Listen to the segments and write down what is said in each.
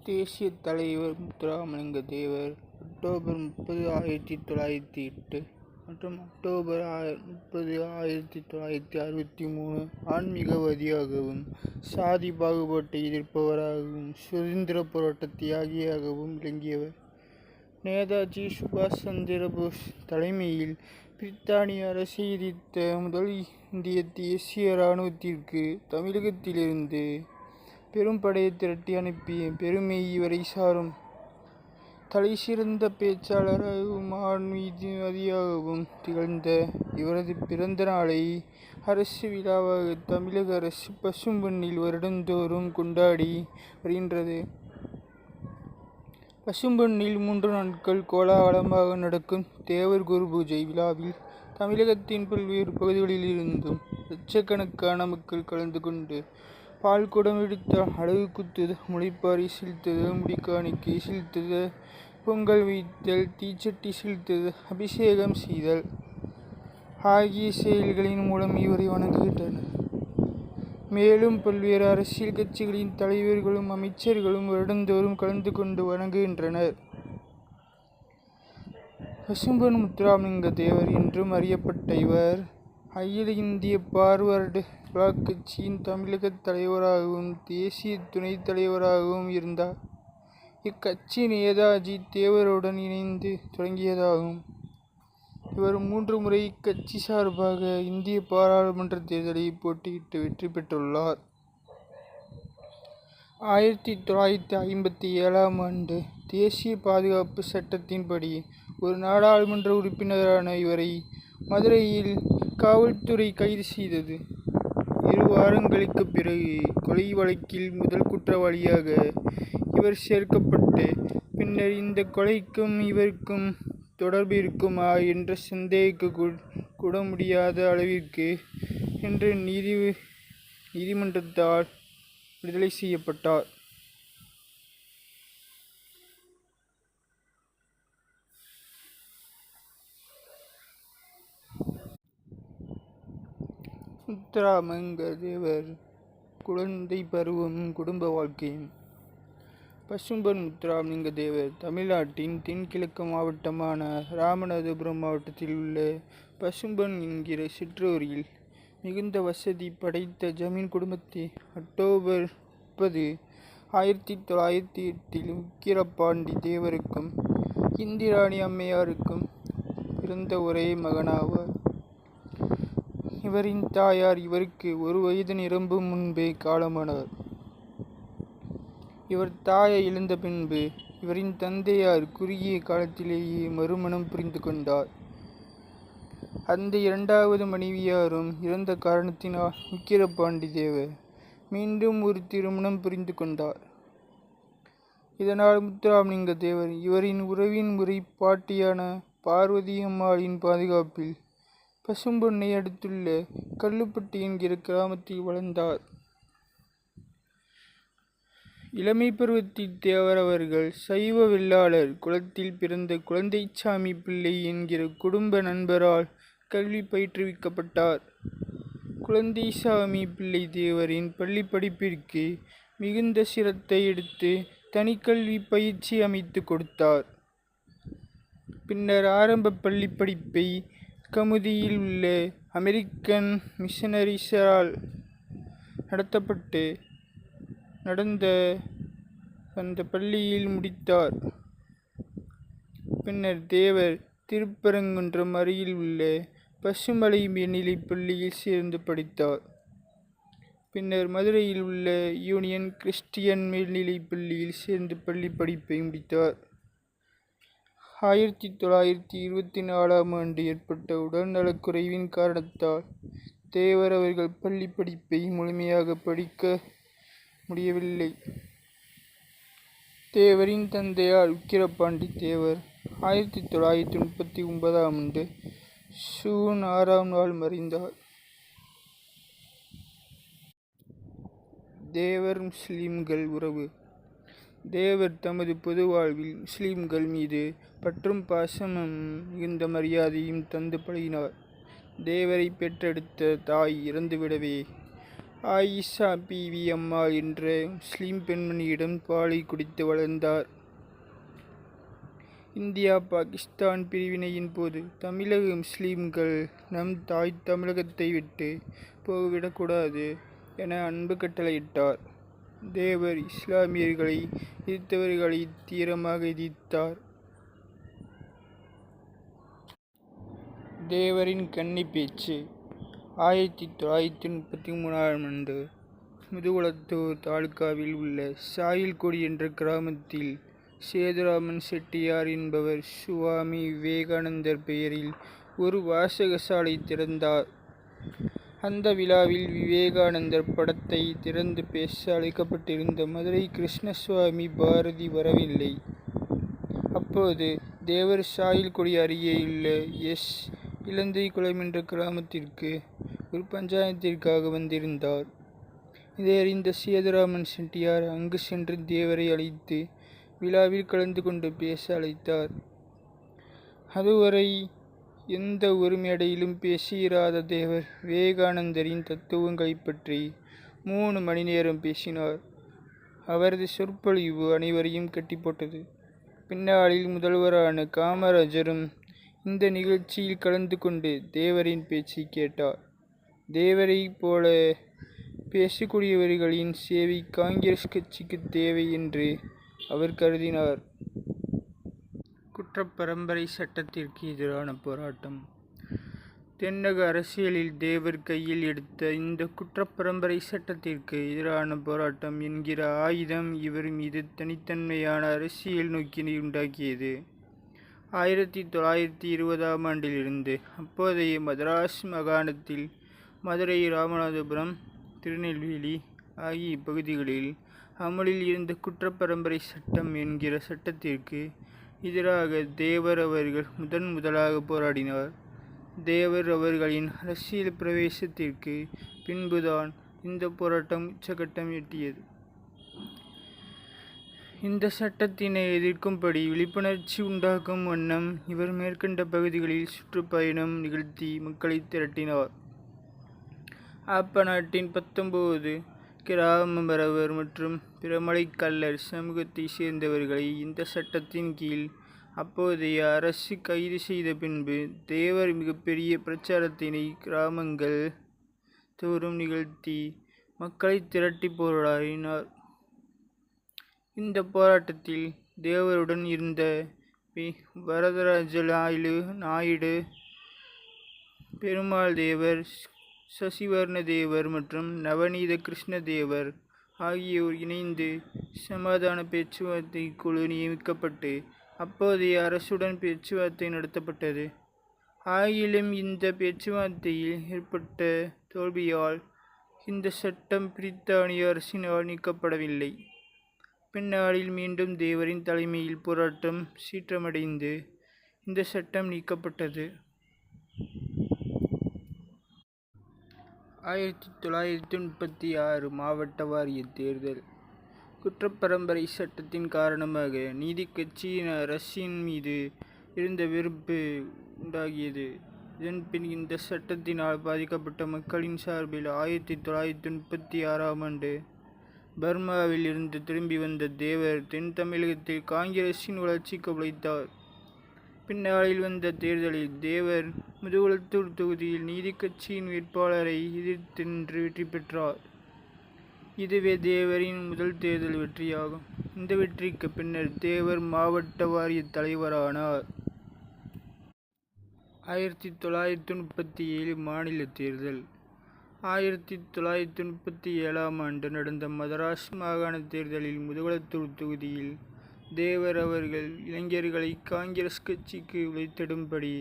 தேசிய தலைவர் முத்துராமலிங்க தேவர் அக்டோபர் 30, 1908 மற்றும் அக்டோபர் 30, 1963 ஆன்மீகவாதியாகவும் சாதி பாகுபாட்டை எதிர்ப்பவராகவும் சுதந்திர போராட்ட தியாகியாகவும் விளங்கியவர். நேதாஜி சுபாஷ் சந்திர போஸ் தலைமையில் பிரித்தானிய அரசை எதிர்த்த முதல் இந்திய தேசிய இராணுவத்திற்கு தமிழகத்திலிருந்து பெரும் படையை திரட்டி அனுப்பிய பெருமை இவரை சாரும். தலைசிறந்த பேச்சாளராகவும் ஆன்மீகவாதியாகவும் திகழ்ந்த இவரது பிறந்த நாளை அரசு விழாவாக தமிழக அரசு பசும்பொன்னில் வருடந்தோறும் கொண்டாடி வருகின்றது. பசும்பொன்னில் 3 நாட்கள் கோலாகலமாக நடக்கும் தேவர் குரு பூஜை விழாவில் தமிழகத்தின் பல்வேறு பகுதிகளிலிருந்தும் லட்சக்கணக்கான மக்கள் கலந்து கொண்டு பால் குடம் எடுத்தல், அலகு குத்துதல், முளைப்பாரி செலுத்துதல், முடிக்காணிக்கை செலுத்துதல், பொங்கல் வைத்தல், தீச்சட்டி செலுத்துதல், அபிஷேகம் செய்தல் ஆகிய செயல்களின் மூலம் இவரை வணங்குகின்றனர். மேலும் பல்வேறு அரசியல் கட்சிகளின் தலைவர்களும் அமைச்சர்களும் வருடந்தோறும் கலந்து கொண்டு வணங்குகின்றனர். பசும்பொன் முத்துராமலிங்க தேவர் என்றும் அறியப்பட்ட இவர் அகில இந்திய பார்வர்டு பிளாக் கட்சியின் தமிழக தலைவராகவும் தேசிய துணைத் தலைவராகவும் இருந்தார். இக்கட்சி நேதாஜி தேவருடன் இணைந்து தொடங்கியதாகும். இவர் 3 முறை இக்கட்சி சார்பாக இந்திய பாராளுமன்ற தேர்தலில் போட்டியிட்டு வெற்றி பெற்றுள்ளார். 1957ஆம் ஆண்டு தேசிய பாதுகாப்பு சட்டத்தின்படி ஒரு நாடாளுமன்ற உறுப்பினரான இவரை மதுரையில் காவல்துறை கைது செய்தது. 2 வாரங்களுக்கு பிறகு கொலை வழக்கில் முதல் குற்றவாளியாக இவர் சேர்க்கப்பட்டு, பின்னர் இந்த கொலைக்கும் இவருக்கும் தொடர்பு இருக்குமா என்று சந்தேகிக்க கூட முடியாத அளவிற்கு என்று நீதிமன்றத்தால் விடுதலை செய்யப்பட்டார். முத்துராமலிங்க தேவர் குழந்தை பருவம் குடும்ப வாழ்க்கையும். பசும்பொன் முத்துராமலிங்க தேவர் தமிழ்நாட்டின் தென்கிழக்கு மாவட்டமான ராமநாதபுரம் மாவட்டத்தில் உள்ள பசும்பொன் என்கிற சிற்றூரில் மிகுந்த வசதி படைத்த ஜமீன் குடும்பத்தில் அக்டோபர் 30, 1908 உக்கிரபாண்டி தேவருக்கும் இந்திராணி அம்மையாருக்கும் பிறந்த ஒரே மகனாவார். இவரின் தாயார் இவருக்கு 1 வயது நிரம்பும் முன்பே காலமானார். இவர் தாயை இழந்த பின்பு இவரின் தந்தையார் குறுகிய காலத்திலேயே மறுமணம் புரிந்து கொண்டார். அந்த 2வது மனைவியாரும் இறந்த காரணத்தினால் உக்கிரபாண்டி தேவர் மீண்டும் ஒரு திருமணம் புரிந்து கொண்டார். இதனால் முத்துராமலிங்க தேவர் இவரின் உறவின் முறை பாட்டியான பார்வதி அம்மாளின் பாதுகாப்பில் பசும்பொன்னை அடுத்துள்ள கல்லுப்பட்டி என்கிற கிராமத்தில் வளர்ந்தார். இளமை பருவத்தில் தேவர் அவர்கள் சைவ வெள்ளாளர் குலத்தில் பிறந்த குழந்தைசாமி பிள்ளை என்கிற குடும்ப நண்பரால் கல்வி பயிற்றுவிக்கப்பட்டார். குழந்தைசாமி பிள்ளை தேவரின் பள்ளி படிப்பிற்கு மிகுந்த சிரத்தை எடுத்து தனிக்கல்வி பயிற்சி அமைத்து கொடுத்தார். பின்னர் ஆரம்ப பள்ளி படிப்பை கமுதியில் உள்ள அமெரிக்கன் மிஷனரிஸால் நடந்த அந்த பள்ளியில் முடித்தார். பின்னர் தேவர் திருப்பரங்குன்றம் அருகில் உள்ள பசுமலை மேல்நிலைப் பள்ளியில் சேர்ந்து படித்தார். பின்னர் மதுரையில் உள்ள யூனியன் கிறிஸ்டியன் மேல்நிலைப் பள்ளியில் சேர்ந்து பள்ளி படிப்பை முடித்தார். 1924ஆம் ஆண்டு ஏற்பட்ட உடல்நலக்குறைவின் காரணத்தால் தேவர் அவர்கள் பள்ளி படிப்பை முழுமையாக படிக்க முடியவில்லை. தேவரின் தந்தையார் உக்கிரபாண்டி தேவர் 1939ஆம் ஆண்டு ஜூன் 6ஆம் நாள் மறைந்தார். தேவர் முஸ்லிம்கள் உறவு. தேவர் தமது பொது வாழ்வில் முஸ்லிம்கள் மீது பற்றும் பாசமும் மிகுந்த மரியாதையும் தந்து பழகினார். தேவரை பெற்றெடுத்த தாய் இறந்துவிடவே ஆயிஷா பிவி அம்மாள் என்ற முஸ்லிம் பெண்மணியிடம் பாலை குடித்து வளர்ந்தார். இந்தியா பாகிஸ்தான் பிரிவினையின் போது தமிழக முஸ்லிம்கள் நம் தாய் தமிழகத்தை விட்டு போய்விடக்கூடாது என அன்பு கட்டளையிட்டார். தேவர் இஸ்லாமியர்களை எதிர்த்தவர்களை தீரமாக எதிர்த்தார். தேவரின் கன்னி பேச்சு 1933ஆம் ஆண்டு முதுகுளத்தூர் தாலுகாவில் உள்ள சாயில்குடி என்ற கிராமத்தில் சேதுராமன் செட்டியார் என்பவர் சுவாமி விவேகானந்தர் பெயரில் ஒரு வாசகசாலை திறந்தார். அந்த விழாவில் விவேகானந்தர் படத்தை திறந்து பேச அழைக்கப்பட்டிருந்த மதுரை கிருஷ்ணசுவாமி பாரதி வரவில்லை. அப்போது தேவர் சாயில்குடி அருகேயுள்ள எஸ். இலந்தைக்குளம் என்ற கிராமத்திற்கு ஒரு பஞ்சாயத்திற்காக வந்திருந்தார். இதை அறிந்த சேதுராமன் செட்டியார் அங்கு சென்று தேவரை அழைத்து விழாவில் கலந்து கொண்டு பேச அழைத்தார். அதுவரை எந்த ஒரு மேடையிலும் பேசியிராத தேவர் விவேகானந்தரின் தத்துவங்களை பற்றி 3 மணி நேரம் பேசினார். அவரது சொற்பொழிவு அனைவரையும் கட்டி போட்டது. பின்னாளில் முதல்வரான காமராஜரும் இந்த நிகழ்ச்சியில் கலந்து கொண்டு தேவரின் பேச்சை கேட்டார். தேவரை போல பேசக்கூடியவர்களின் சேவை காங்கிரஸ் கட்சிக்கு தேவை என்று அவர் கருதினார். குற்றப்பரம்பரை சட்டத்திற்கு எதிரான போராட்டம். தென்னக அரசியலில் தேவர் கையில் எடுத்த இந்த குற்றப்பரம்பரை சட்டத்திற்கு எதிரான போராட்டம் என்கிற ஆயுதம் இவர் மீது தனித்தன்மையான அரசியல் நோக்கினை உண்டாக்கியது. 1920ஆம் ஆண்டிலிருந்து அப்போதைய மதராஸ் மாகாணத்தில் மதுரை, ராமநாதபுரம், திருநெல்வேலி ஆகிய பகுதிகளில் அமலில் இருந்த குற்றப்பரம்பரை சட்டம் என்கிற சட்டத்திற்கு எதிராக தேவர் அவர்கள் முதலாக போராடினார். தேவர் அவர்களின் அரசியல் பிரவேசத்திற்கு பின்புதான் இந்த போராட்டம் உச்சகட்டம் எட்டியது. இந்த சட்டத்தினை எதிர்க்கும்படி விழிப்புணர்ச்சி உண்டாக்கும் வண்ணம் இவர் மேற்கண்ட பகுதிகளில் சுற்றுப்பயணம் நிகழ்த்தி மக்களை திரட்டினார். ஆப்ப நாட்டின் 19 கிராமவரவர் மற்றும் பிற மலைக்கல்லர் சமூகத்தை சேர்ந்தவர்களை இந்த சட்டத்தின் கீழ் அப்போதைய அரசு கைது செய்த பின்பு தேவர் மிகப்பெரிய பிரச்சாரத்தினை கிராமங்கள் தோறும் நிகழ்த்தி மக்களை திரட்டி போராடினார். இந்த போராட்டத்தில் தேவருடன் இருந்த வரதராஜ நாயுடு, பெருமாள் தேவர், சசிவர்ண தேவர் மற்றும் நவநீத கிருஷ்ண தேவர் ஆகியோர் இணைந்து சமாதான பேச்சுவார்த்தை குழு நியமிக்கப்பட்டு அப்போதைய அரசுடன் பேச்சுவார்த்தை நடத்தப்பட்டது. ஆயினும் இந்த பேச்சுவார்த்தையில் ஏற்பட்ட தோல்வியால் இந்த சட்டம் பிரித்தானிய அரசினால் நீக்கப்படவில்லை. பின்னாளில் மீண்டும் தேவரின் தலைமையில் போராட்டம் சீற்றமடைந்து இந்த சட்டம் நீக்கப்பட்டது. 1936 மாவட்ட வாரிய தேர்தல். குற்றப்பரம்பரை சட்டத்தின் காரணமாக நீதி கட்சியின் அரசின் மீது இருந்த வெறுப்பு உண்டாகியது. இதன்பின் இந்த சட்டத்தினால் பாதிக்கப்பட்ட மக்களின் சார்பில் 1936ஆம் ஆண்டு பர்மாவில் இருந்து திரும்பி வந்த தேவர் தென் தமிழகத்தில் காங்கிரசின் வளர்ச்சிக்கு உழைத்தார். பின்னாளில் வந்த தேர்தலில் தேவர் முதுகுளத்தூர் தொகுதியில் நீதி கட்சியின் வேட்பாளரை எதிர்த்து நின்று வெற்றி பெற்றார். இதுவே தேவரின் முதல் தேர்தல் வெற்றியாகும். இந்த வெற்றிக்கு பின்னர் தேவர் மாவட்ட வாரிய தலைவரானார். 1937 மாநில தேர்தல். 1937ஆம் ஆண்டு நடந்த மதராஸ் மாகாண தேர்தலில் முதுகுளத்தூர் தொகுதியில் தேவர் அவர்கள் இளைஞர்களை காங்கிரஸ் கட்சிக்கு உழைத்திடும்படி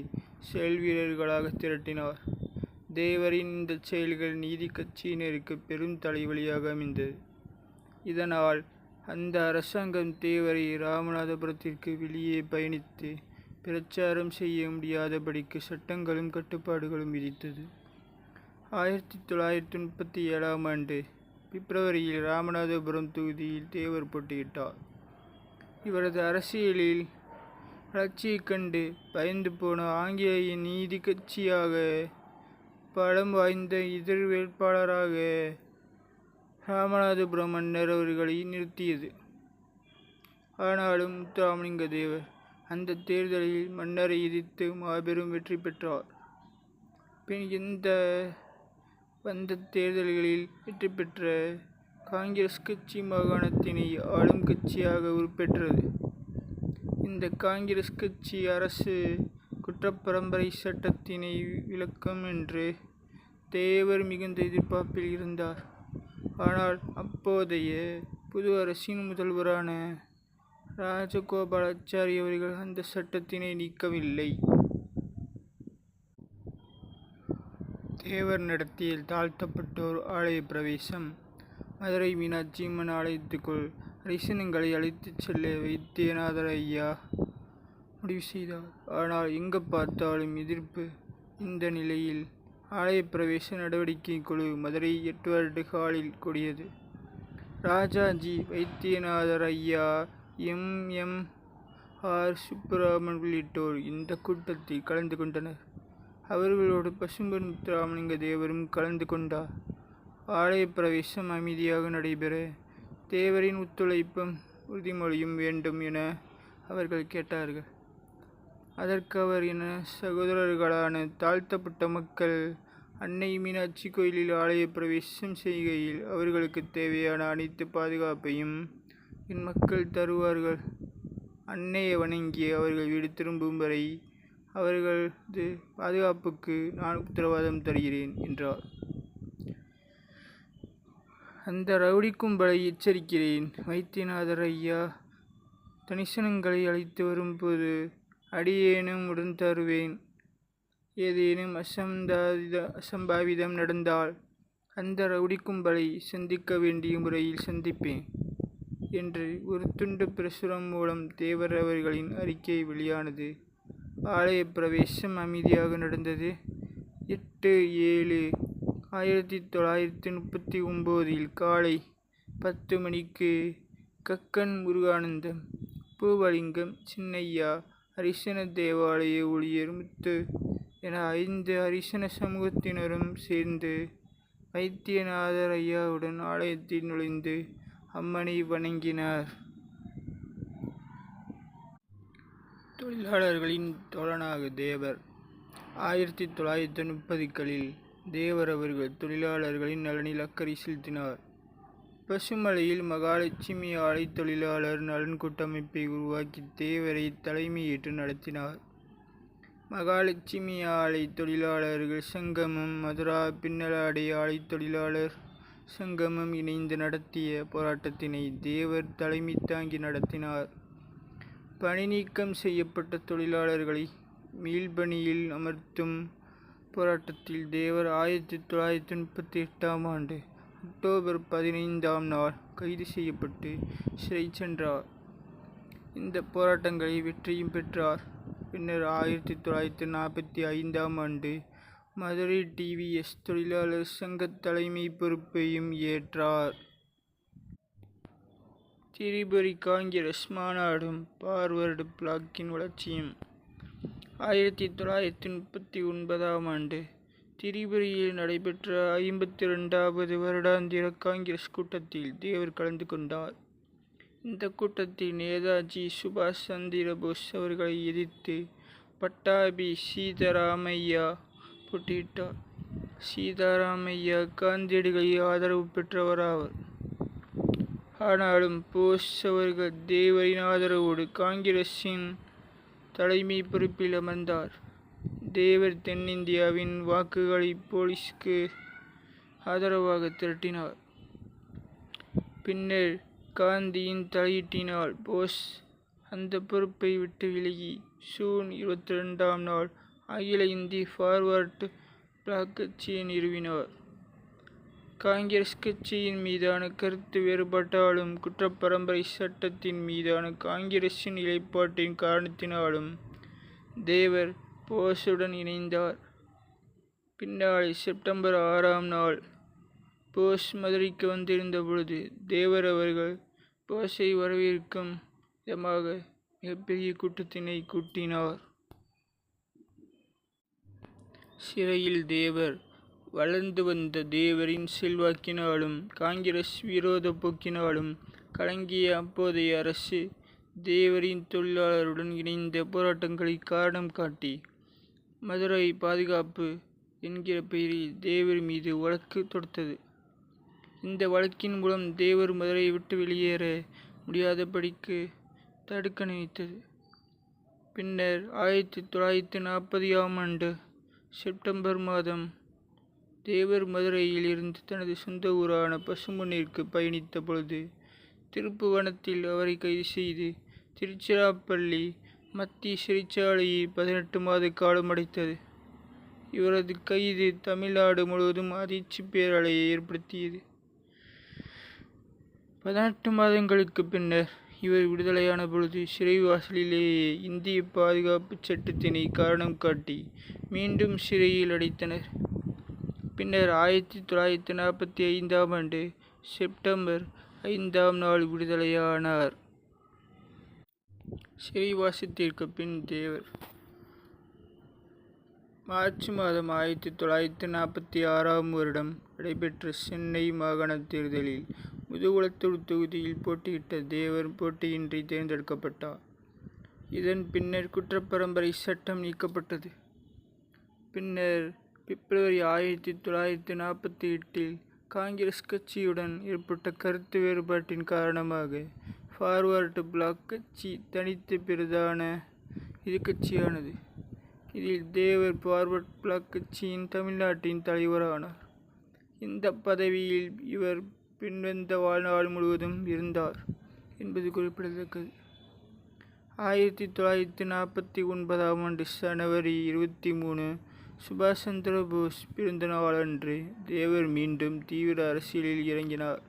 செயல் வீரர்களாக திரட்டினார். தேவரின் இந்த செயல்கள் நீதி கட்சியினருக்கு பெரும் தலைவலியாக அமைந்தது. இதனால் அந்த அரசாங்கம் தேவரை ராமநாதபுரத்திற்கு வெளியே பயணித்து பிரச்சாரம் செய்ய முடியாதபடிக்கு சட்டங்களும் கட்டுப்பாடுகளும் விதித்தது. 1937ஆம் ஆண்டு பிப்ரவரியில் ராமநாதபுரம் தொகுதியில் தேவர் போட்டியிட்டார். இவரது அரசியலில் வளர்ச்சியைக் கண்டு பயந்து போன ஆங்கிலேய நீதி கட்சியாக பலம் வாய்ந்த எதிர் வேட்பாளராக ராமநாதபுரம் மன்னர் அவர்களை நிறுத்தியது. ஆனாலும் முத்துராமலிங்க தேவர் அந்த தேர்தலில் மன்னரை எதிர்த்து மாபெரும் வெற்றி பெற்றார். பின் இந்த வந்த தேர்தல்களில் வெற்றி பெற்ற காங்கிரஸ் கட்சி மாகாணத்தினை ஆளும் கட்சியாக உருப்பெற்றது. இந்த காங்கிரஸ் கட்சி அரசு குற்றப்பரம்பரை சட்டத்தினை விலக்கும் என்று தேவர் மிகுந்த எதிர்பார்ப்பில் இருந்தார். ஆனால் அப்போதைய புது அரசின் முதல்வரான ராஜகோபாலாச்சாரி அவர்கள் அந்த சட்டத்தினை நீக்கவில்லை. தேவர் நடத்திய தாழ்த்தப்பட்டோர் ஆலய பிரவேசம். மதுரை மீனாட்சி அம்மன் ஆலயத்துக்குள் அரிசனங்களை அழைத்துச் செல்ல வைத்தியநாதர் ஐயா முடிவு செய்தார். ஆனால் எங்கு பார்த்தாலும் எதிர்ப்பு. இந்த நிலையில் ஆலய பிரவேச நடவடிக்கை குழு மதுரை 8 வருட காலில் கூடியது. ராஜாஜி, வைத்தியநாதர் ஐயா, எம்.ஆர். சுப்புராமன் உள்ளிட்டோர் இந்த கூட்டத்தில் கலந்து கொண்டனர். அவர்களோடு பசும்பொன் முத்துராமலிங்க தேவரும் கலந்து கொண்டார். ஆலய பிரவேசம் அமைதியாக நடைபெற தேவரின் ஒத்துழைப்பும் உறுதிமொழியும் வேண்டும் என அவர்கள் கேட்டார்கள். அதற்கு அவர் என சகோதரர்களான தாழ்த்தப்பட்ட மக்கள் அன்னை மீனாட்சி கோயிலில் ஆலய பிரவேசம் செய்கையில் அவர்களுக்கு தேவையான அனைத்து பாதுகாப்பையும் என் மக்கள் தருவார்கள். அன்னையை வணங்கி அவர்கள் வீடு திரும்பும் வரை அவர்களது பாதுகாப்புக்கு நான் உத்தரவாதம் தருகிறேன் என்றார். அந்த ரவுடி கும்பலை எச்சரிக்கிறேன். வைத்தியநாதர் ஐயா தனிசனங்களை அழைத்து வரும்போது அடியேனும் உடன் தருவேன். ஏதேனும் அசம்பாவிதம் நடந்தால் அந்த ரவுடி கும்பலை சந்திக்க வேண்டிய முறையில் சந்திப்பேன் என்று ஒரு துண்டு பிரசுரம் மூலம் தேவர் அவர்களின் அறிக்கை வெளியானது. ஆலய பிரவேசம் அமைதியாக நடந்தது. 8/7/1939 காலை 10 மணிக்கு கக்கன் முருகானந்தம், பூவலிங்கம், சின்னையா, அரிசன தேவாலய ஊழியர் முத்து என 5 அரிசன சமூகத்தினரும் சேர்ந்து வைத்தியநாதர் ஐயாவுடன் ஆலயத்தில் நுழைந்து அம்மனை வணங்கினார். தொழிலாளர்களின் தோழனாக தேவர். 1930களில் தேவர் அவர்கள் தொழிலாளர்களின் நலனில் அக்கறை செலுத்தினார். பசுமலையில் மகாலட்சுமி ஆலை தொழிலாளர் நலன் கூட்டமைப்பை உருவாக்கி தேவரை தலைமையேற்று நடத்தினார். மகாலட்சுமி ஆலை தொழிலாளர்கள் சங்கமும் மதுரா பின்னலாடை ஆலை தொழிலாளர் சங்கமும் இணைந்து நடத்திய போராட்டத்தினை தேவர் தலைமை தாங்கி நடத்தினார். பணி நீக்கம் செய்யப்பட்ட தொழிலாளர்களை மீள்பணியில் அமர்த்தும் போராட்டத்தில் தேவர் 1938ஆம் ஆண்டு அக்டோபர் 15ஆம் நாள் கைது செய்யப்பட்டு சிறை சென்றார். இந்த போராட்டங்களை வெற்றியும் பெற்றார். பின்னர் 1945ஆம் ஆண்டு மதுரை டிவிஎஸ் தொழிலாளர் சங்க தலைமை பொறுப்பையும் ஏற்றார். திரிபுரி காங்கிரஸ் மாநாடும் பார்வர்டு பிளாக்கின் வளர்ச்சியும். 1939ஆம் ஆண்டு திரிபுரியில் நடைபெற்ற 52வது வருடாந்திர காங்கிரஸ் கூட்டத்தில் தேவர் கலந்து கொண்டார். இந்த கூட்டத்தில் நேதாஜி சுபாஷ் சந்திர போஸ் அவர்களை எதிர்த்து பட்டாபி சீதாராமையா போட்டியிட்டார். சீதாராமையா காந்தியடிகளின் ஆதரவு பெற்றவராவர். ஆனாலும் போஸ் அவர்கள் தேவரின் ஆதரவோடு காங்கிரஸின் தலைமை பொறுப்பில் அமர்ந்தார். தேவர் தென்னிந்தியாவின் வாக்குகளை போலீஸுக்கு ஆதரவாக திரட்டினார். பின்னர் காந்தியின் தலையீட்டினால் போஸ் அந்த பொறுப்பை விட்டு விலகி ஜூன் 22ஆம் நாள் அகில இந்திய ஃபார்வர்டு பிளாக் கட்சியை நிறுவினார். காங்கிரஸ் கட்சியின் மீதான கருத்து வேறுபாட்டாலும் குற்றப்பரம்பரை சட்டத்தின் மீதான காங்கிரஸின் நிலைப்பாட்டின் காரணத்தினாலும் தேவர் போஸுடன் இணைந்தார். பின்னாலே செப்டம்பர் 6ஆம் நாள் போஸ் மதுரைக்கு வந்திருந்த பொழுது தேவர் அவர்கள் போஸை வரவேற்கும் விதமாக மிகப்பெரிய கூட்டத்தினை கூட்டினார். சிறையில் தேவர் வளர்ந்து வந்த தேவரின் செல்வாக்கினாலும் காங்கிரஸ் விரோத போக்கினாலும் கலங்கிய அப்போதைய அரசு தேவரின் தொழிலாளருடன் இணைந்த போராட்டங்களை காரணம் காட்டி மதுரை பாதுகாப்பு என்கிற பெயரில் தேவர் மீது வழக்கு தொடுத்தது. இந்த வழக்கின் மூலம் தேவர் மதுரையை விட்டு வெளியேற முடியாதபடிக்கு தடுக்க நினைத்தது. பின்னர் 1940ஆம் ஆண்டு செப்டம்பர் மாதம் தேவர் மதுரையில் இருந்து தனது சொந்த ஊரான பசும்பொன்னிற்கு பயணித்த பொழுது திருப்புவனத்தில் அவரை கைது செய்து திருச்சிராப்பள்ளி மத்திய சிறைச்சாலையை 18 மாத காலம் அடைத்தது. இவரது கைது தமிழ்நாடு முழுவதும் அதிர்ச்சி பேரலையை ஏற்படுத்தியது. 18 மாதங்களுக்கு பின்னர் இவர் விடுதலையான பொழுது சிறைவாசலிலேயே இந்திய பாதுகாப்பு சட்டத்தினை காரணம் காட்டி மீண்டும் சிறையில் அடைத்தனர். பின்னர் 1945ஆம் ஆண்டு செப்டம்பர் 5ஆம் நாள் விடுதலையானார். சிறைவாசத்திற்கு பின் தேவர் மார்ச் மாதம் 1946ஆம் வருடம் நடைபெற்ற சென்னை மாகாண தேர்தலில் முதுகுளத்தூர் தொகுதியில் போட்டியிட்ட தேவர் போட்டியின்றி தேர்ந்தெடுக்கப்பட்டார். இதன் பின்னர் குற்றப்பரம்பரை சட்டம் நீக்கப்பட்டது. பின்னர் பிப்ரவரி 1948இல் காங்கிரஸ் கட்சியுடன் ஏற்பட்ட கருத்து வேறுபாட்டின் காரணமாக ஃபார்வர்டு பிளாக் கட்சி தனித்து பிரதான எதிர்க்கட்சியானது. இதில் தேவர் ஃபார்வர்டு பிளாக் கட்சியின் தமிழ்நாட்டின் தலைவரானார். இந்த பதவியில் இவர் பின்வந்த வாழ்நாள் முழுவதும் இருந்தார் என்பது குறிப்பிடத்தக்கது. 1949ஆம் ஆண்டு ஜனவரி 23 சுபாஷ் சந்திர போஸ் பிறந்த நாளன்று தேவர் மீண்டும் தீவிர அரசியலில் இறங்கினார்.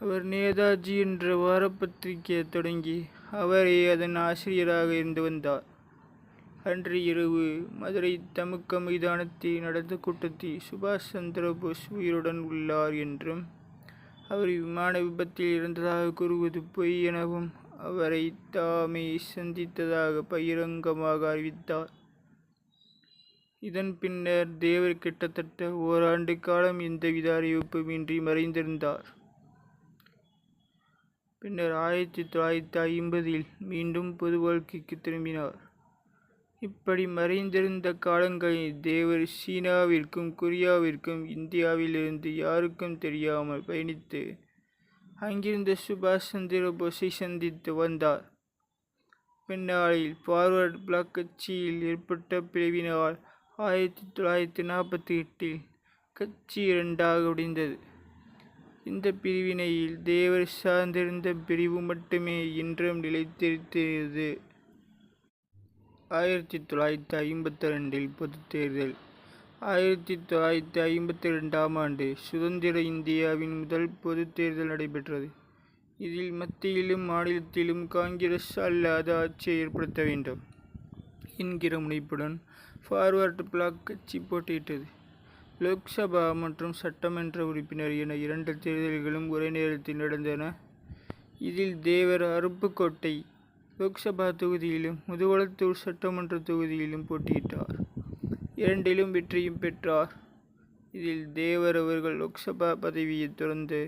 அவர் நேதாஜி என்ற வாரப்பத்திரிகையை தொடங்கி அவரே அதன் ஆசிரியராக இருந்து வந்தார். அன்று இரவு மதுரை தமுக்க மைதானத்தில் நடந்த கூட்டத்தில் சுபாஷ் சந்திர போஸ் உயிருடன் உள்ளார் என்றும் அவர் விமான விபத்தில் இறந்ததாக கூறுவது பொய் எனவும் அவரை தாமே சந்தித்ததாக பகிரங்கமாக அறிவித்தார். இதன் பின்னர் தேவர் கிட்டத்தட்ட ஓராண்டு காலம் எந்தவித அறிவிப்புமின்றி மறைந்திருந்தார். பின்னர் 1950இல் மீண்டும் பொது வாழ்க்கைக்கு திரும்பினார். இப்படி மறைந்திருந்த காலங்களில் தேவர் சீனாவிற்கும் கொரியாவிற்கும் இந்தியாவிலிருந்து யாருக்கும் தெரியாமல் பயணித்து அங்கிருந்த சுபாஷ் சந்திர போஸை சந்தித்து வந்தார். பின்னாளில் ஃபார்வர்டு பிளாக் கட்சியில் ஏற்பட்ட பிளவினால் 1948இல் கட்சி இரண்டாக உடைந்தது. இந்த பிரிவினையில் தேவர் சார்ந்திருந்த பிரிவு மட்டுமே இன்றும் நிலைத்திருக்கிறது. 1952இல் பொதுத் தேர்தல். 1952ஆம் ஆண்டு சுதந்திர இந்தியாவின் முதல் பொதுத் தேர்தல் நடைபெற்றது. இதில் மத்தியிலும் மாநிலத்திலும் காங்கிரஸ் அல்லாத ஆட்சியை ஏற்படுத்த வேண்டும் என்கிற முனைப்புடன் ஃபார்வர்டு பிளாக் கட்சி போட்டியிட்டது. லோக்சபா மற்றும் சட்டமன்ற உறுப்பினர் என 2 தேர்தல்களும் ஒரே நேரத்தில் நடந்தன. இதில் தேவர் அருப்புக்கோட்டை லோக்சபா தொகுதியிலும் முதுகுளத்தூர் சட்டமன்ற தொகுதியிலும் போட்டியிட்டார். இரண்டிலும் வெற்றியும் பெற்றார். இதில் தேவர் அவர்கள் லோக்சபா பதவியை தொடர்ந்து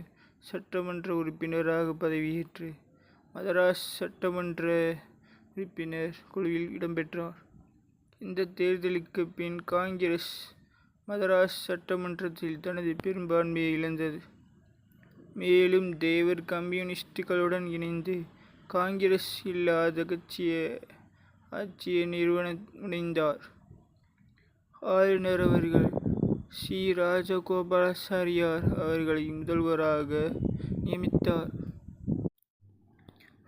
சட்டமன்ற உறுப்பினராக பதவியேற்று மதராஸ் சட்டமன்ற உறுப்பினர் குழுவில் இடம்பெற்றார். இந்த தேர்தலுக்கு பின் காங்கிரஸ் மதராஸ் சட்டமன்றத்தில் தனது பெரும்பான்மையை இழந்தது. மேலும் தேவர் கம்யூனிஸ்டுகளுடன் இணைந்து காங்கிரஸ் இல்லாத ஆட்சியை நிறுவ முனைந்தார். ஆளுநர் அவர்கள் சி. ராஜகோபாலாச்சாரியார் அவர்களை முதல்வராக நியமித்தார்.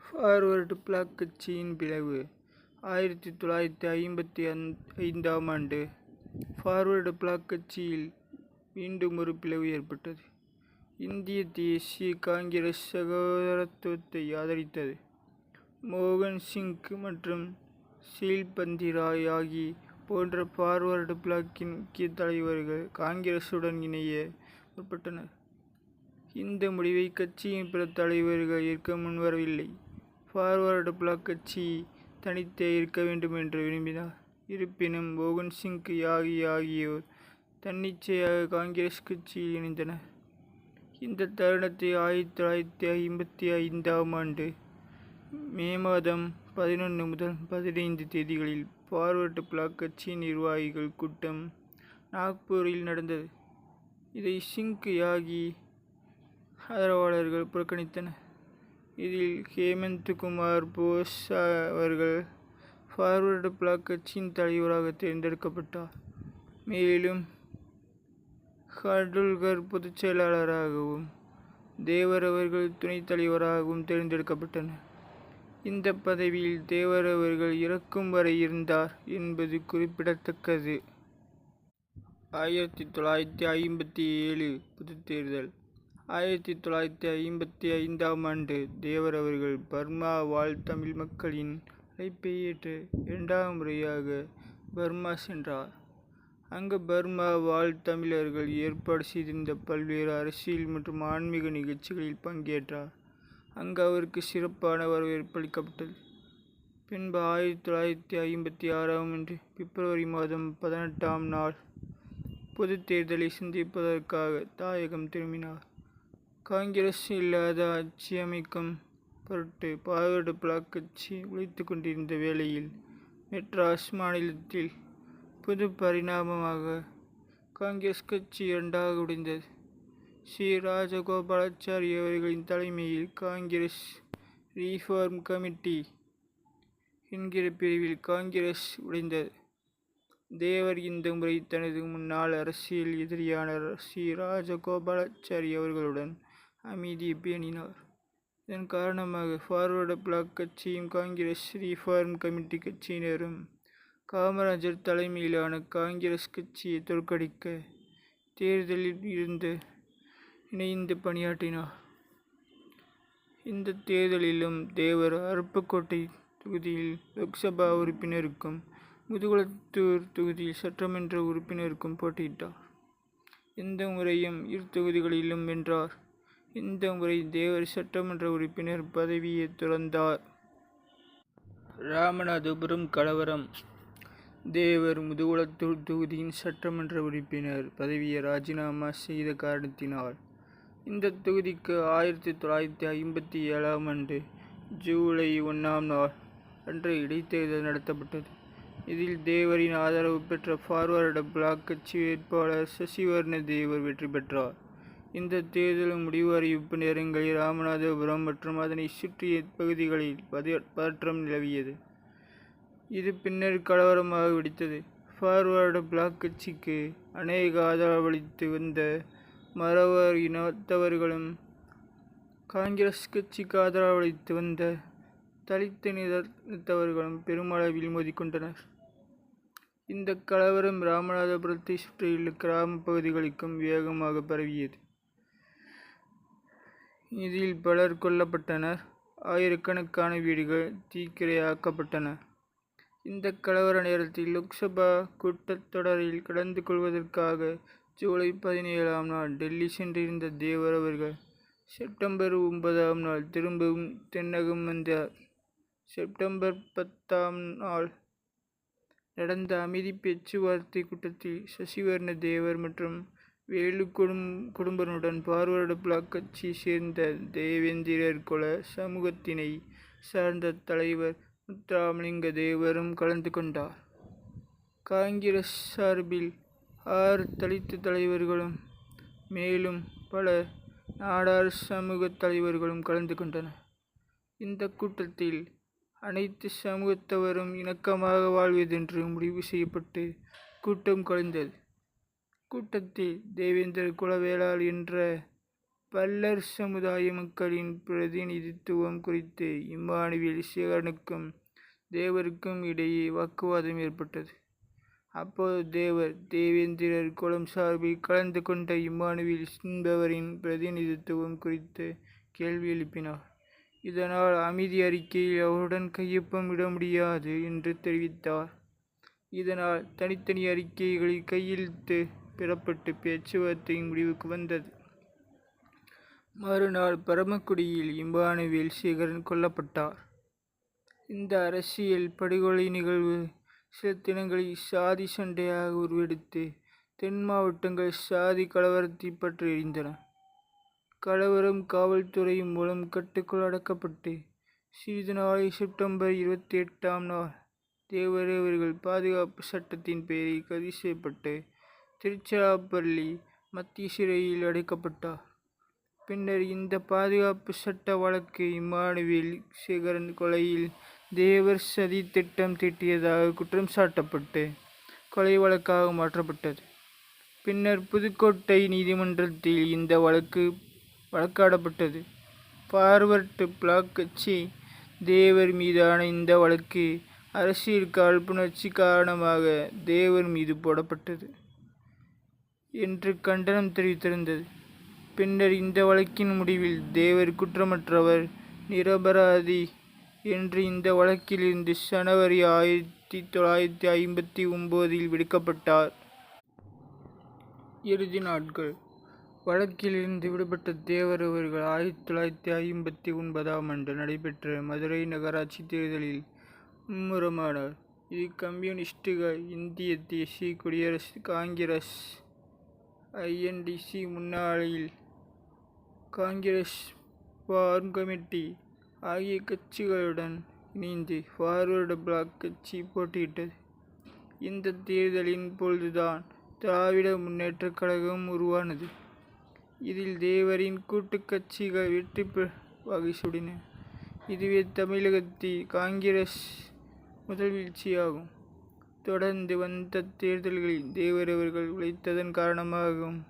ஃபார்வர்டு பிளாக் கட்சியின் பிளவு. 1955ஆம் ஆண்டு ஃபார்வர்டு பிளாக் கட்சியில் மீண்டும் ஒரு பிளவு ஏற்பட்டது. இந்திய தேசிய காங்கிரஸ் சகோதரத்துவத்தை ஆதரித்தது. மோகன் சிங் மற்றும் சீல்பந்தி ராய் போன்ற ஃபார்வர்டு பிளாக்கின் முக்கிய தலைவர்கள் காங்கிரசுடன் இணைய முற்பட்டனர். இந்த முடிவை கட்சியின் பிற தலைவர்கள் ஏற்க முன்வரவில்லை. ஃபார்வர்டு பிளாக் கட்சி தனித்தே இருக்க வேண்டும் என்று விரும்பினார். இருப்பினும் மோகன் சிங் ஆகியோர் தன்னிச்சையாக காங்கிரஸ் கட்சியில் இணைந்தனர். இந்த தருணத்தை 1955ஆம் ஆண்டு மே மாதம் 11 முதல் 15 தேதிகளில் பார்வர்டு பிளாக் கட்சியின் நிர்வாகிகள் கூட்டம் நாக்பூரில் நடந்தது. இதை சிங் யாகி ஆதரவாளர்கள் புறக்கணித்தனர். இதில் ஹேமந்த் குமார் போஸ் அவர்கள் பார்வர்டு பிளாக் கட்சியின் தலைவராக தேர்ந்தெடுக்கப்பட்டார். மேலும் கண்டுல்கர் பொதுச் செயலாளராகவும் தேவர் அவர்கள் துணைத் தலைவராகவும் தேர்ந்தெடுக்கப்பட்டனர். இந்த பதவியில் தேவர் அவர்கள் இறக்கும் வரை இருந்தார் என்பது குறிப்பிடத்தக்கது. 1957 பொதுத் தேர்தல். 1955ஆம் ஆண்டு தேவர் அவர்கள் பர்மா வாழ் தமிழ் மக்களின் அழைப்பை ஏற்று 2ஆம் முறையாக பர்மா சென்றார். அங்கு பர்மா வாழ் தமிழர்கள் ஏற்பாடு செய்திருந்த பல்வேறு அரசியல் மற்றும் ஆன்மீக நிகழ்ச்சிகளில் பங்கேற்றார். அங்கு அவருக்கு சிறப்பான வரவேற்பு அளிக்கப்பட்டது. பின்பு 1956ஆம் ஆண்டு பிப்ரவரி மாதம் 18ஆம் நாள் பொதுத் தேர்தலை சந்திப்பதற்காக தாயகம் திரும்பினார். காங்கிரஸ் இல்லாத ஆட்சி அமைக்கும் பொருட்டு பார்வர்டு பிளாக் கட்சி உழைத்து கொண்டிருந்த வேளையில் மெட்ராஸ் மாநிலத்தில் புது பரிணாமமாக காங்கிரஸ் கட்சி இரண்டாக உடைந்தது. ஸ்ரீ ராஜகோபாலாச்சாரி அவர்களின் தலைமையில் காங்கிரஸ் ரீஃபார்ம் கமிட்டி என்கிற பிரிவில் காங்கிரஸ் உடைந்தது. தேவர் இந்த முறை தனது முன்னாள் அரசியல் எதிரியான ஸ்ரீ ராஜகோபாலாச்சாரி அவர்களுடன் அமைதியை பேணினார். இதன் காரணமாக பார்வர்டு பிளாக் கட்சியும் காங்கிரஸ் ரீஃபார்ம் கமிட்டி கட்சியினரும் காமராஜர் தலைமையிலான காங்கிரஸ் கட்சியை தோற்கடிக்க தேர்தலில் இணைந்து பணியாற்றினார். இந்த தேர்தலிலும் தேவர் அருப்புக்கோட்டை தொகுதியில் லோக்சபா உறுப்பினருக்கும் முதுகுளத்தூர் தொகுதியில் சட்டமன்ற உறுப்பினருக்கும் போட்டியிட்டார். இந்த முறையும் இரு தொகுதிகளிலும் வென்றார். இந்த முறை தேவர் சட்டமன்ற உறுப்பினர் பதவியை துறந்தார். ராமநாதபுரம் கலவரம். தேவர் முதுகுளத்தூர் தொகுதியின் சட்டமன்ற உறுப்பினர் பதவியை ராஜினாமா செய்த காரணத்தினால் இந்த தொகுதிக்கு 1957ஆம் ஆண்டு ஜூலை 1ஆம் நாள் அன்று இடைத்தேர்தல் நடத்தப்பட்டது. இதில் தேவரின் ஆதரவு பெற்ற பார்வர்டு பிளாக் கட்சி வேட்பாளர் சசிவர்ண தேவர் வெற்றி பெற்றார். இந்த தேர்தல் முடிவு அறிவிப்பு நேரங்களில் ராமநாதபுரம் மற்றும் அதனை சுற்றிய பகுதிகளில் பதற்றம் நிலவியது. இது பின்னர் கலவரமாக வெடித்தது. பார்வர்டு பிளாக் கட்சிக்கு அநேக ஆதரவளித்து வந்த மறவர் இனத்தவர்களும் காங்கிரஸ் கட்சிக்கு ஆதரவளித்து வந்த தலித் இனத்தவர்களும் பெருமளவில் மோதிக்கொண்டனர். இந்த கலவரம் ராமநாதபுரத்தை சுற்றியுள்ள கிராம பகுதிகளுக்கும் வேகமாக பரவியது. இதில் பலர் கொல்லப்பட்டனர். ஆயிரக்கணக்கான வீடுகள் தீக்கிரையாக்கப்பட்டன. இந்த கலவர நேரத்தில் லோக்சபா கூட்டத்தொடரில் கலந்து கொள்வதற்காக ஜூலை 17ஆம் நாள் டெல்லி சென்றிருந்த தேவர் அவர்கள் செப்டம்பர் 9ஆம் நாள் திரும்பவும் தென்னகம் வந்தார். செப்டம்பர் 10ஆம் நாள் நடந்த அமைதி பேச்சுவார்த்தை கூட்டத்தில் சசிவர்ண தேவர் மற்றும் வேலு குடும்பனுடன் பார்வர்டு பிளாக் கட்சியை சேர்ந்த தேவேந்திரர் குல சமூகத்தினை சார்ந்த தலைவர் முத்துராமலிங்க தேவரும் கலந்து கொண்டார். காங்கிரஸ் சார்பில் 6 தலித் தலைவர்களும் மேலும் பல நாடார் சமூக தலைவர்களும் கலந்து கொண்டனர். இந்த கூட்டத்தில் அனைத்து சமூகத்தவரும் இணக்கமாக வாழ்வதென்று முடிவு செய்யப்பட்டு கூட்டம் கலைந்தது. கூட்டத்தில் தேவேந்திர குலவேளாள் என்ற பல்லர் சமுதாய மக்களின் பிரதிநிதித்துவம் குறித்து இம்மானுவேல் சேகரனுக்கும் தேவருக்கும் இடையே வாக்குவாதம் ஏற்பட்டது. அப்போது தேவர் தேவேந்திரர் குலம் சார்பில் கலந்து கொண்ட இம்மானுவேல் என்பவரின் பிரதிநிதித்துவம் குறித்து கேள்வி எழுப்பினார். இதனால் அமைதி அறிக்கையில் அவருடன் கையொப்பமிட முடியாது என்று தெரிவித்தார். இதனால் தனித்தனி அறிக்கைகளில் கையெழுத்து பெறப்பட்டு பேச்சுவார்த்தை முடிவுக்கு வந்தது. மறுநாள் பரமக்குடியில் இம்மானுவேல் சேகரன் கொல்லப்பட்டார். இந்த அரசியல் படுகொலை நிகழ்வு சில தினங்களில் சாதி சண்டையாக உருவெடுத்து தென் மாவட்டங்கள் சாதி கலவரத்தை பற்றி எரிந்தன. கலவரம் காவல்துறை மூலம் கட்டுக்குள் அடக்கப்பட்டு சிறிது நாளை செப்டம்பர் 28ஆம் நாள் தேவர் அவர்கள் பாதுகாப்பு சட்டத்தின் பெயரில் கைது செய்யப்பட்டு திருச்சிராப்பள்ளி மத்திய சிறையில் அடைக்கப்பட்டார். பின்னர் இந்த பாதுகாப்பு சட்ட வழக்கு இம்மானுவேல் சேகரன் கொலையில் தேவர் சதி திட்டம் தீட்டியதாக குற்றம் சாட்டப்பட்டு கொலை வழக்காக மாற்றப்பட்டது. பின்னர் புதுக்கோட்டை நீதிமன்றத்தில் இந்த வழக்காடப்பட்டது. பார்வர்டு பிளாக் கட்சி தேவர் மீதான இந்த வழக்கு அரசியல் காழ்ப்புணர்ச்சி காரணமாக தேவர் மீது போடப்பட்டது என்று கண்டனம் தெரிவித்திருந்தது. பின்னர் இந்த வழக்கின் முடிவில் தேவர் குற்றமற்றவர், நிரபராதி என்று இந்த வழக்கிலிருந்து ஜனவரி 1959 விடுக்கப்பட்டார். இறுதி நாட்கள். வழக்கிலிருந்து விடுபட்ட தேவர் அவர்கள் 1959ஆம் ஆண்டு நடைபெற்ற மதுரை நகராட்சி தேர்தலில் மும்முரமானார். இது கம்யூனிஸ்டுகள், இந்திய தேசிய குடியரசு காங்கிரஸ், INDC முன்னாளில் காங்கிரஸ் ஃபார்ம் கமிட்டி ஆகிய கட்சிகளுடன் இணைந்து ஃபார்வர்டு பிளாக் கட்சி போட்டியிட்டது. இந்த தேர்தலின் பொழுதுதான் திராவிட முன்னேற்றக் கழகம் உருவானது. இதில் தேவரின் கூட்டு கட்சிகள் வெற்றி வகை சூடின. இதுவே தமிழகத்தில் காங்கிரஸ் முதல் வீழ்ச்சியாகும். தொடர்ந்து வந்த தேர்தல்களில் தேவர் அவர்கள் உழைத்ததன் காரணமாகவும்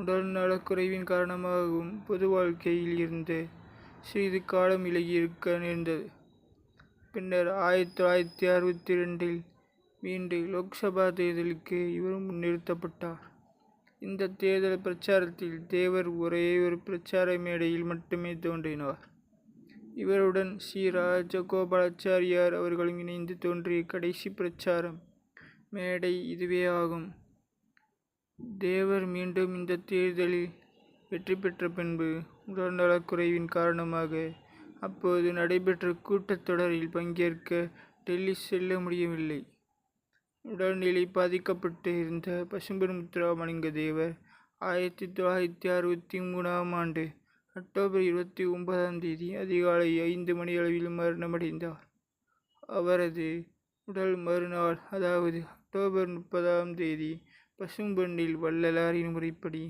உடல் நலக்குறைவின் காரணமாகவும் பொது வாழ்க்கையில் இருந்து சிறிது காலம் விலகி இருக்க நேர்ந்தது. பின்னர் 1962இல் மீண்டும் லோக்சபா தேர்தலுக்கு இவர் முன்னிறுத்தப்பட்டார். இந்த தேர்தல் பிரச்சாரத்தில் தேவர் ஒரே ஒரு பிரச்சார மேடையில் மட்டுமே தோன்றினார். இவருடன் சி. ராஜகோபாலாச்சாரியார் அவர்களும் இணைந்து தோன்றிய கடைசி பிரச்சார மேடை இதுவே ஆகும். தேவர் மீண்டும் இந்த தேர்தலில் வெற்றி பெற்ற பின்பு உடல்நலக்குறைவின் காரணமாக அப்போது நடைபெற்ற கூட்டத்தொடரில் பங்கேற்க டெல்லி செல்ல முடியவில்லை. உடல்நிலை பாதிக்கப்பட்டு இருந்த பசும்பொன் முத்துராமலிங்க தேவர் 1963ஆம் ஆண்டு அக்டோபர் 29ஆம் தேதி அதிகாலை 5 மணியளவில் மரணமடைந்தார். அவரது உடல் மறுநாள், அதாவது அக்டோபர் 30ஆம் தேதி பசும்பொன்னில் வள்ளலாரின் முறைப்படி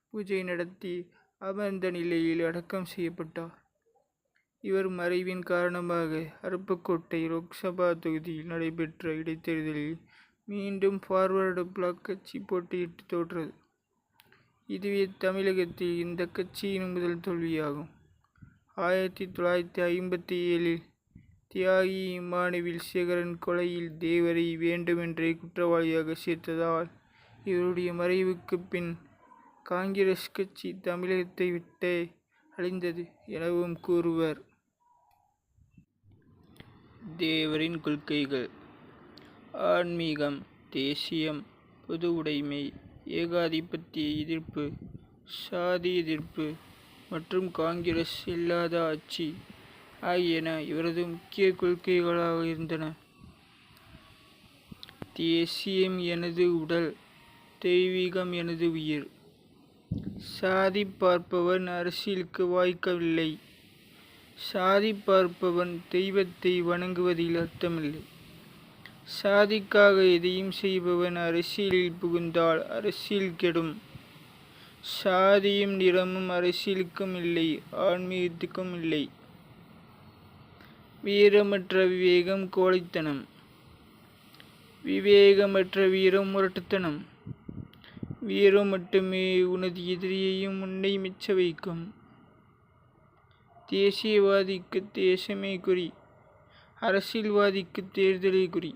பூஜை நடத்தி அமர்ந்த நிலையில் அடக்கம் செய்யப்பட்டார். இவர் மறைவின் காரணமாக அருப்புக்கோட்டை லோக்சபா தொகுதியில் நடைபெற்ற இடைத்தேர்தலில் மீண்டும் ஃபார்வர்டு பிளாக் கட்சி போட்டியிட்டு தோற்றது. இதுவே தமிழகத்தில் இந்த கட்சியின் முதல் தோல்வியாகும். 1957இல் தியாகி இம்மானுவேல் சேகரன் கொலையில் தேவரை வேண்டுமென்றே குற்றவாளியாக சேர்த்ததால் இவருடைய மறைவுக்கு பின் காங்கிரஸ் கட்சி தமிழகத்தை விட்டே அழிந்தது எனவும் கூறுவர். தேவரின் கொள்கைகள்: ஆன்மீகம், தேசியம், பொது உடைமை, ஏகாதிபத்திய எதிர்ப்பு, சாதி எதிர்ப்பு மற்றும் காங்கிரஸ் இல்லாத ஆட்சி ஆகியன இவரது முக்கிய கொள்கைகளாக இருந்தன. தேசியம் எனது உடல், தெய்வீகம் எனது உயிர். சாதி பார்ப்பவன் அரசியலுக்கு வாய்க்கவில்லை. சாதி பார்ப்பவன் தெய்வத்தை வணங்குவதில் அர்த்தமில்லை. சாதிக்காக எதையும் செய்பவன் அரசியலில் புகுந்தால் அரசியல் கெடும். சாதியும் நிறமும் அரசியலுக்கும் இல்லை, ஆன்மீகத்துக்கும் இல்லை. வீரமற்ற விவேகம் கோழைத்தனம். விவேகமற்ற வீரம் முரட்டுத்தனம். வீரம் மட்டுமே உனது எதிரியையும் உன்னை மிச்ச வைக்கும். தேசியவாதிக்கு தேசமே குறி, அரசியல்வாதிக்கு தேர்தலே குறி.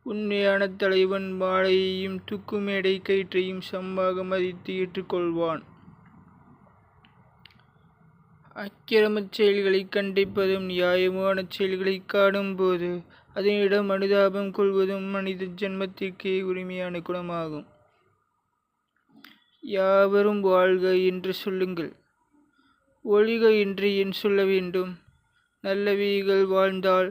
உண்மையான தலைவன் மாலையையும் தூக்குமேடை கயிற்றையும் சமமாக மதித்து ஏற்றுக்கொள்வான். அக்கிரமச் செயல்களை கண்டிப்பதும் நியாயமான செயல்களை காணும் போது அதனிடம் அனுதாபம் கொள்வதும் மனித ஜென்மத்திற்கே உரிமையான குணமாகும். யாவரும் வாழ்க என்று சொல்லுங்கள், ஒழிக என்று ஏன் சொல்ல வேண்டும்? நல்லவைகள் வாழ்ந்தால்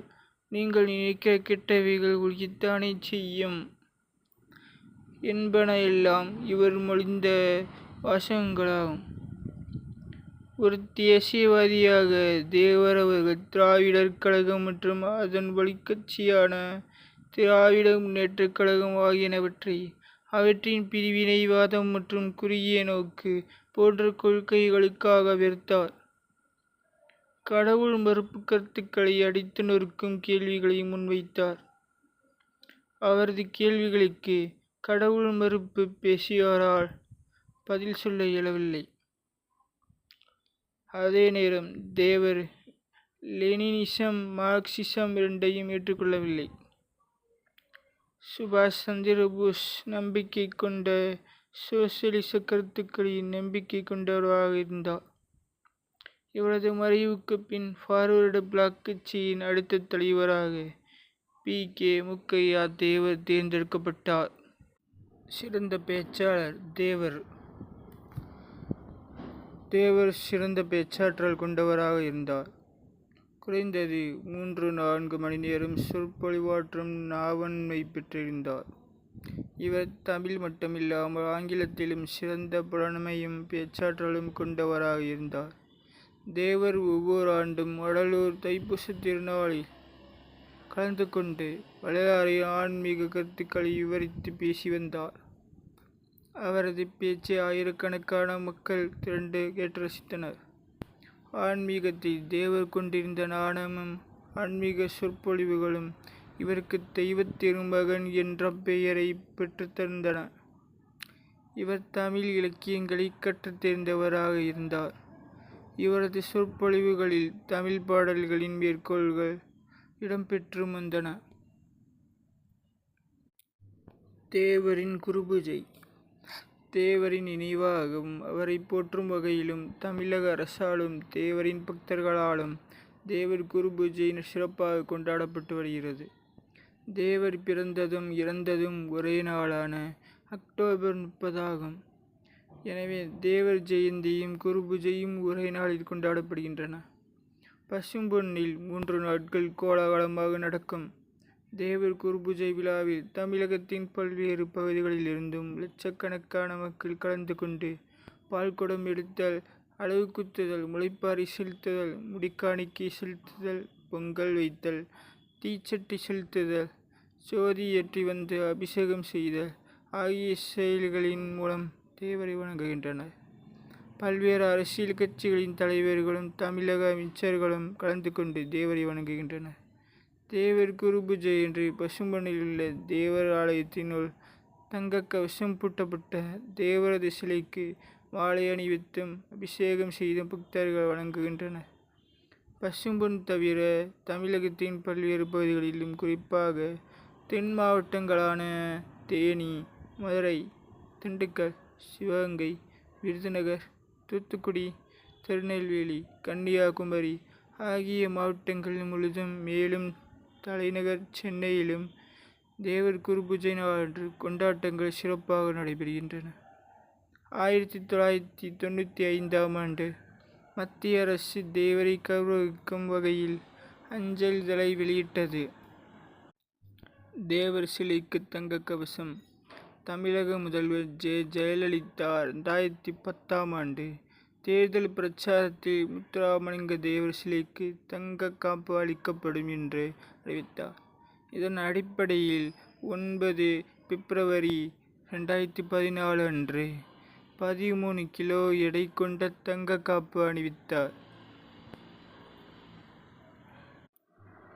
நீங்கள் நினைக்கிற கெட்டவைகள் ஒழியத்தானே செய்யும். என்பன எல்லாம் இவர் மொழிந்த வாசகங்களாகும். ஒரு தேசியவாதியாக தேவர் அவர்கள் திராவிடர் கழகம் மற்றும் அதன் வழிக்கட்சியான திராவிட முன்னேற்றக் கழகம் ஆகியனவற்றை அவற்றின் பிரிவினைவாதம் மற்றும் குறுகிய நோக்கு போன்ற கொள்கைகளுக்காக வெறுத்தார். கடவுள் மறுப்பு கருத்துக்களை அடித்து நொறுக்கும் கேள்விகளை முன்வைத்தார். அவரது கேள்விகளுக்கு கடவுள் மறுப்பு பேசியோரால் பதில் சொல்ல இயலவில்லை. அதே நேரம் தேவர் லெனினிசம் மார்க்சிசம் இரண்டையும் ஏற்றுக்கொள்ளவில்லை. சுபாஷ் சந்திர போஸ் நம்பிக்கை கொண்ட சோசியலிச கருத்துக்களில் நம்பிக்கை கொண்டவராக இருந்தார். இவரது மறைவுக்கு பின் பார்வர்டு பிளாக் கட்சியின் அடுத்த தலைவராக பி.கே. முக்கையா தேவர் தேர்ந்தெடுக்கப்பட்டார். சிறந்த பேச்சாளர் தேவர் சிறந்த பேச்சாற்றல் கொண்டவராக இருந்தார். குறைந்தது 3-4 மணி நேரம் சொற்பொழிவாற்றும் நாவன்மை பெற்றிருந்தார். இவர் தமிழ் மட்டுமில்லாமல் ஆங்கிலத்திலும் சிறந்த புலமையும் பேச்சாற்றலும் கொண்டவராக இருந்தார். தேவர் ஒவ்வொரு ஆண்டும் வடலூர் தைப்பூச திருநாளில் கலந்து கொண்டு வள்ளலாரின் ஆன்மீக கருத்துக்களை விவரித்து பேசி வந்தார். அவரது பேச்சை ஆயிரக்கணக்கான மக்கள் திரண்டு கேட்டு ரசித்தனர். ஆன்மீகத்தில் தேவர் கொண்டிருந்த நாணமும் ஆன்மீக சொற்பொழிவுகளும் இவருக்கு தெய்வத் திருமகன் என்ற பெயரை பெற்றுத்தந்தன. இவர் தமிழ் இலக்கியங்களை கற்றுத் தேர்ந்தவராக இருந்தார். இவரது சொற்பொழிவுகளில் தமிழ் பாடல்களின் மேற்கோள்கள் இடம்பெற்று வந்தன. தேவரின் குருபூஜை. தேவரின் நினைவாகவும் அவரை போற்றும் வகையிலும் தமிழக அரசாலும் தேவரின் பக்தர்களாலும் தேவர் குருபூஜை சிறப்பாக கொண்டாடப்பட்டு வருகிறது. தேவர் பிறந்ததும் இறந்ததும் ஒரே நாளான அக்டோபர் 30 ஆகும். எனவே தேவர் ஜெயந்தியும் குருபூஜையும் ஒரே நாளில் கொண்டாடப்படுகின்றன. பசும்பொன்னில் 3 நாட்கள் கோலாகலமாக நடக்கும் தேவர் குருபூஜை விழாவில் தமிழகத்தின் பல்வேறு பகுதிகளில் இருந்தும் லட்சக்கணக்கான மக்கள் கலந்து கொண்டு பால்குடம் எடுத்தல், அளவு குத்துதல், முளைப்பாரி செலுத்துதல், முடிக்காணிக்கை செலுத்துதல், பொங்கல் வைத்தல், தீச்சட்டி செலுத்துதல், ஜோதி ஏற்றி வந்து அபிஷேகம் செய்தல் ஆகிய செயல்களின் மூலம் தேவரை வணங்குகின்றனர். பல்வேறு அரசியல் கட்சிகளின் தலைவர்களும் தமிழக அமைச்சர்களும் கலந்து கொண்டு தேவரை வணங்குகின்றனர். தேவர் குருபூஜை என்று பசும்பொன்னில் உள்ள தேவர் ஆலயத்தினுள் தங்க கவசம் பூட்டப்பட்ட தேவரது சிலைக்கு மாலை அணிவித்தும் அபிஷேகம் செய்தும் பக்தர்கள் வணங்குகின்றனர். பசும்பொன் தவிர தமிழகத்தின் பல்வேறு பகுதிகளிலும் குறிப்பாக தென் மாவட்டங்களான தேனி, மதுரை, திண்டுக்கல், சிவகங்கை, விருதுநகர், தூத்துக்குடி, திருநெல்வேலி, கன்னியாகுமரி ஆகிய மாவட்டங்கள் முழுதும் மேலும் தலைநகர் சென்னையிலும் தேவர் குருபூஜை நாளன்று கொண்டாட்டங்கள் சிறப்பாக நடைபெறுகின்றன. 1995ஆம் ஆண்டு மத்திய அரசு தேவரை கௌரவிக்கும் வகையில் அஞ்சல் தலை வெளியிட்டது. தேவர் சிலைக்கு தங்க கவசம். தமிழக முதல்வர் ஜெயலலிதா 2010ஆம் ஆண்டு தேர்தல் பிரச்சாரத்தில் முத்துராமலிங்க தேவர் சிலைக்கு தங்க காப்பு அளிக்கப்படும் என்று அறிவித்தார். இதன் அடிப்படையில் 9 பிப்ரவரி 2014 அன்று 13 கிலோ எடை கொண்ட தங்க காப்பு அணிவித்தார்.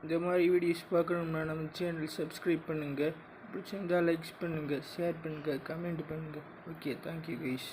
இந்த மாதிரி வீடியோஸ் பார்க்கணும்னா நம்ம சேனல் சப்ஸ்கிரைப் பண்ணுங்கள். பிடிச்சிருந்தால் லைக்ஸ் பண்ணுங்கள், ஷேர் பண்ணுங்கள், கமெண்ட் பண்ணுங்கள். Okay, thank you guys.